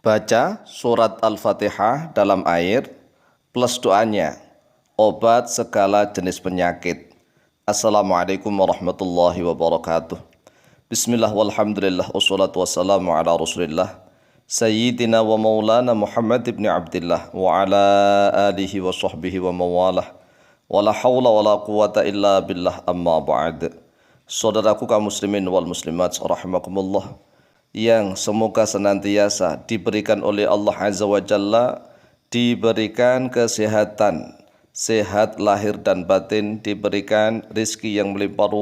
Baca surat Al-Fatihah dalam air plus doanya, obat segala jenis penyakit. Assalamualaikum warahmatullahi wabarakatuh. Bismillah walhamdulillah wassalatu wassalamu ala rasulillah Sayyidina wa maulana Muhammad ibn Abdillah wa ala alihi wa sahbihi wa mawalah wa la hawla wa la quwata illa billah amma ba'd. Saudaraku kaum muslimin wal muslimat rahimakumullah, yang semoga senantiasa diberikan oleh Allah Azza wa Jalla, diberikan kesehatan, sehat lahir dan batin, diberikan rizki yang melimpah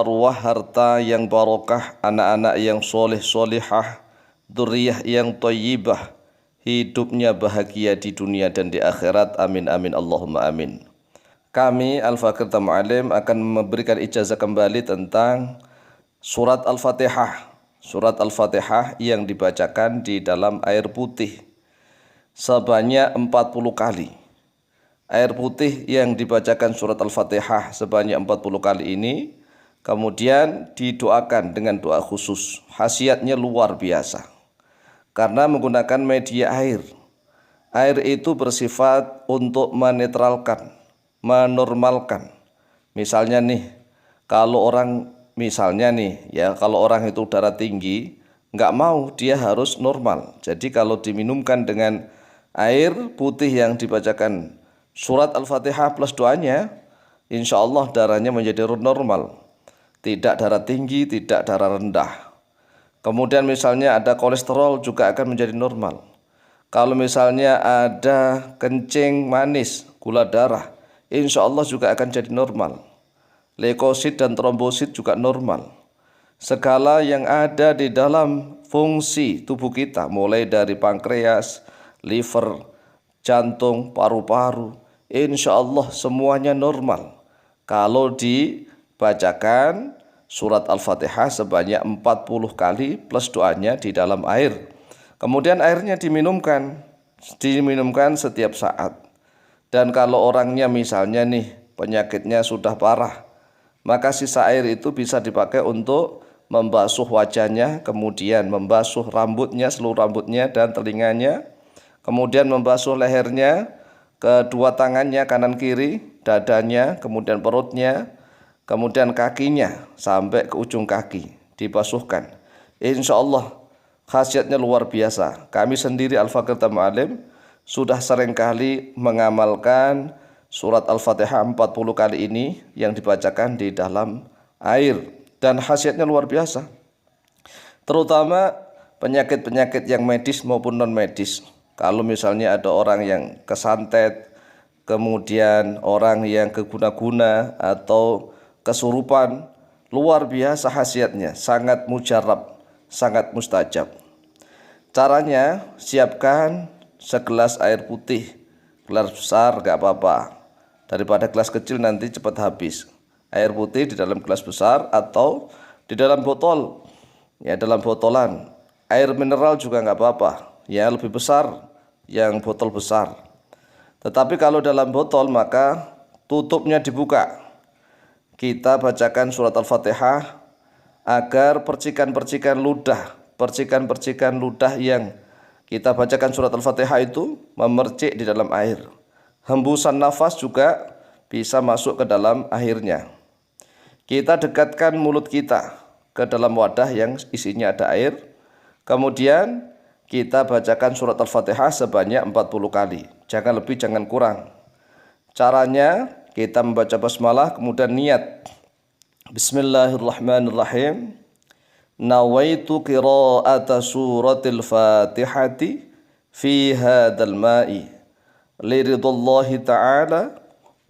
ruah, harta yang barokah, anak-anak yang soleh solihah, dzurriyyah yang thayyibah, hidupnya bahagia di dunia dan di akhirat. Amin amin Allahumma amin. Kami Al-Fakir Ta'alim akan memberikan ijazah kembali tentang surat Al-Fatihah. Surat Al-Fatihah yang dibacakan di dalam air putih sebanyak 40 kali. Air putih yang dibacakan surat Al-Fatihah sebanyak 40 kali ini kemudian didoakan dengan doa khusus. Khasiatnya luar biasa karena menggunakan media air. Air itu bersifat untuk menetralkan, menormalkan. Misalnya nih, kalau orang itu darah tinggi, nggak mau, dia harus normal. Jadi kalau diminumkan dengan air putih yang dibacakan surat Al-Fatihah plus doanya, insya Allah darahnya menjadi normal. Tidak darah tinggi, tidak darah rendah. Kemudian misalnya ada kolesterol juga akan menjadi normal. Kalau misalnya ada kencing manis, gula darah, insya Allah juga akan jadi normal. Leukosit dan trombosit juga normal. Segala yang ada di dalam fungsi tubuh kita, mulai dari pankreas, liver, jantung, paru-paru, insya Allah semuanya normal kalau dibacakan surat Al-Fatihah sebanyak 40 kali plus doanya di dalam air. Kemudian airnya diminumkan setiap saat. Dan kalau orangnya misalnya nih penyakitnya sudah parah, maka sisa air itu bisa dipakai untuk membasuh wajahnya, kemudian membasuh rambutnya, seluruh rambutnya dan telinganya, kemudian membasuh lehernya, kedua tangannya kanan kiri, dadanya, kemudian perutnya, kemudian kakinya sampai ke ujung kaki dibasuhkan. Insya Allah khasiatnya luar biasa. Kami sendiri Al-Fakir Ta'alim sudah seringkali mengamalkan surat Al-Fatihah 40 kali ini yang dibacakan di dalam air, dan khasiatnya luar biasa. Terutama penyakit-penyakit yang medis maupun non medis. Kalau misalnya ada orang yang kesantet, kemudian orang yang keguna-guna atau kesurupan, luar biasa khasiatnya, sangat mujarab, sangat mustajab. Caranya, siapkan segelas air putih, gelas besar gak apa-apa, daripada gelas kecil nanti cepat habis. Air putih di dalam gelas besar atau di dalam botol, ya dalam botolan. Air mineral juga nggak apa-apa, ya lebih besar yang botol besar. Tetapi kalau dalam botol maka tutupnya dibuka. Kita bacakan surat Al-Fatihah agar percikan-percikan ludah yang kita bacakan surat Al-Fatihah itu memercik di dalam air. Hembusan nafas juga bisa masuk ke dalam airnya. Kita dekatkan mulut kita ke dalam wadah yang isinya ada air. Kemudian kita bacakan surat Al-Fatihah sebanyak 40 kali. Jangan lebih, jangan kurang. Caranya kita membaca basmalah, kemudian niat. Bismillahirrahmanirrahim. Nawaitu qira'ata suratil Fatihati fi hadal ma'i liridhallahi ta'ala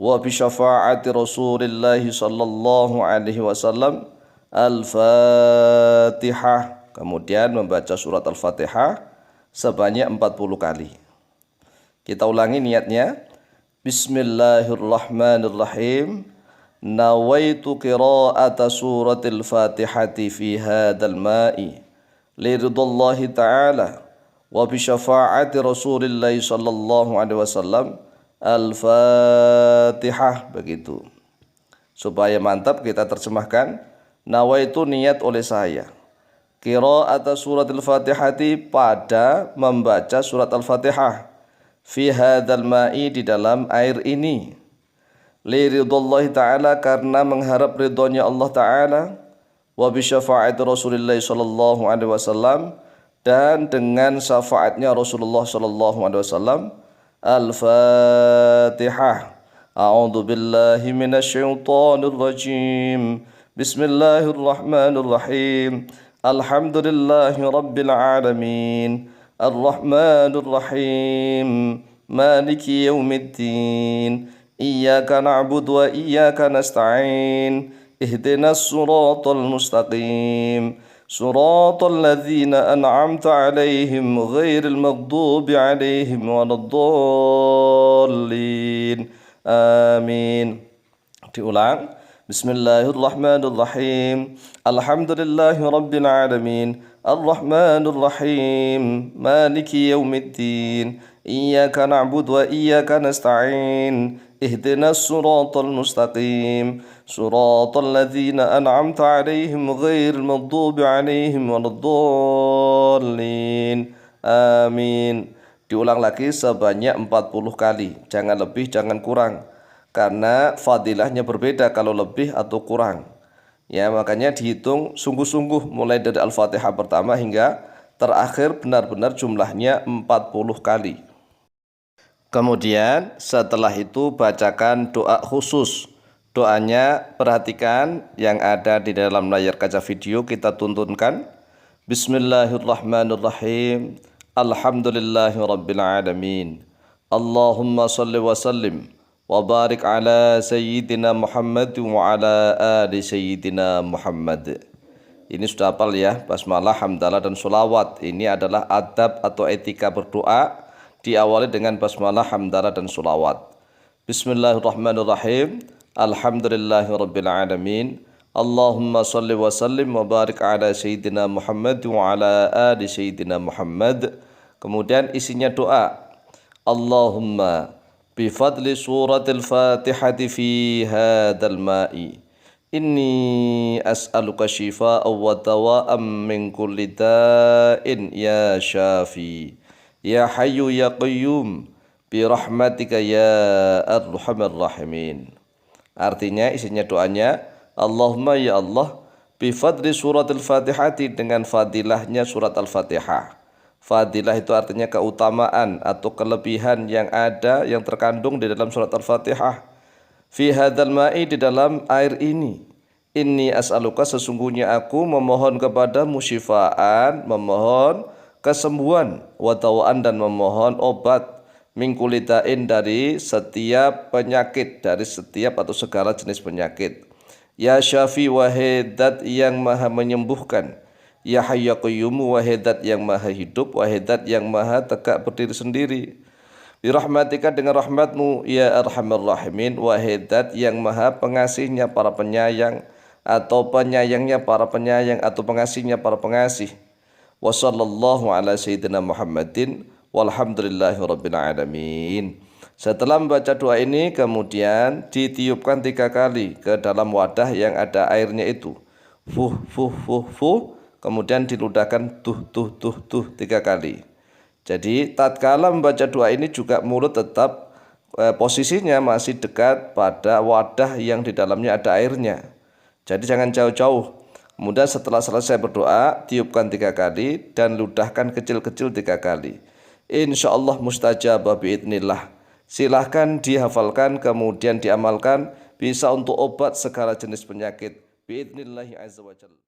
wa bi syafa'ati rasulillahi sallallahu alaihi wasallam. Al-Fatihah. Kemudian membaca surat Al-Fatihah sebanyak 40 kali. Kita ulangi niatnya. Bismillahirrahmanirrahim. Nawaitu qira'ata suratil Fatihati fi hadal ma'i liridhallahi ta'ala wa bi syafa'ati rasulillahi sallallahu alaihi wasallam. Al-Fatihah. Begitu. Supaya mantap kita terjemahkan. Nawaitu niat oleh saya. qira'ata suratil Fatihati, pada membaca surat Al-Fatihah, fi hadzal ma'i, di dalam air ini, li ridallahi ta'ala, karena mengharap ridhonya Allah Ta'ala, wa bi syafaati Rasulillah sallallahu alaihi wasallam, dan dengan syafaatnya Rasulullah sallallahu alaihi wasallam. Al-Fatihah. A'udzu billahi minasyaitonir rajim. Bismillahirrahmanirrahim. Alhamdulillahi rabbil alamin. Arrahmanir rahim. Maliki yaumiddin. Iyyaka na'budu wa iyyaka nasta'in. Ihdinas siratal mustaqim. Siratal ladzina an'amta 'alaihim ghairil maghdubi 'alaihim waladdallin. Amin. Diulang. Bismillahirrahmanirrahim. Alhamdulillahi rabbil alamin. Arrahmanir rahim. Maliki yaumiddin. Iyyaka na'budu wa iyyaka nasta'in. Ihdinas siratal mustaqim. Siratal ladzina an'amta 'alaihim ghairil maghdubi 'alaihim waladdallin. Amin. Diulang lagi sebanyak 40 kali. Jangan lebih, jangan kurang. Karena fadilahnya berbeda kalau lebih atau kurang. Ya, makanya dihitung sungguh-sungguh mulai dari Al-Fatihah pertama hingga terakhir benar-benar jumlahnya 40 kali. Kemudian setelah itu bacakan doa khusus. Doanya perhatikan yang ada di dalam layar kaca video, kita tuntunkan. Bismillahirrahmanirrahim. Alhamdulillahirabbil alamin. Allahumma shalli wa sallim wa barik ala sayyidina Muhammad wa ala ali sayyidina Muhammad. Ini sudah hafal ya, basmalah, hamdalah, dan sholawat. Ini adalah adab atau etika berdoa, diawali dengan basmalah, hamdalah, dan sholawat. Bismillahirrahmanirrahim. Alhamdulillahirabbil alamin. Allahumma shalli wa sallim wa barik ala sayyidina Muhammad wa ala ali sayyidina Muhammad. Kemudian isinya doa. Allahumma bifadli suratil Fatihati fi hadzal ma'i, inni as'aluka shifaa'a wa dawa'an min kulli da'in ya syafi ya hayyu ya qayyum bi rahmatika ya arhamar rahimin. Artinya, isinya doanya, Allahumma ya Allah, bifadli suratil Fatihati, dengan fadilahnya surat Al-Fatihah. Fadilah itu artinya keutamaan atau kelebihan yang ada, yang terkandung di dalam surat Al-Fatihah. Fi hadzal ma'i, di dalam air ini. Inni as'aluka, sesungguhnya aku memohon kepadamu, syifaan, memohon kesembuhan, wa dawaan, dan memohon obat, min kulli da'in, dari setiap penyakit, dari setiap atau segala jenis penyakit. Ya syafi, wahidat yang maha menyembuhkan. Ya hayyu ya qayyum, wahidat yang maha hidup, wahidat yang maha tegak berdiri sendiri. Birahmatika, dengan rahmatmu, ya arhamar rahimin, wahidat yang maha pengasihnya para penyayang, atau penyayangnya para penyayang, atau pengasihnya para pengasih. Wa sallallahu ala sayyidina Muhammadin walhamdulillahi rabbil alamin. Setelah membaca doa ini, kemudian ditiupkan 3 kali ke dalam wadah yang ada airnya itu. Fuh, fuh, fuh, fuh. Kemudian diludahkan tuh 3 kali. Jadi tatkala membaca doa ini juga mulut tetap posisinya masih dekat pada wadah yang di dalamnya ada airnya. Jadi jangan jauh-jauh. Kemudian setelah selesai berdoa, tiupkan 3 kali dan ludahkan kecil-kecil 3 kali. Insyaallah mustajabah biidnillah. Silahkan dihafalkan kemudian diamalkan, bisa untuk obat segala jenis penyakit. Biidnillahi azza wa jalla.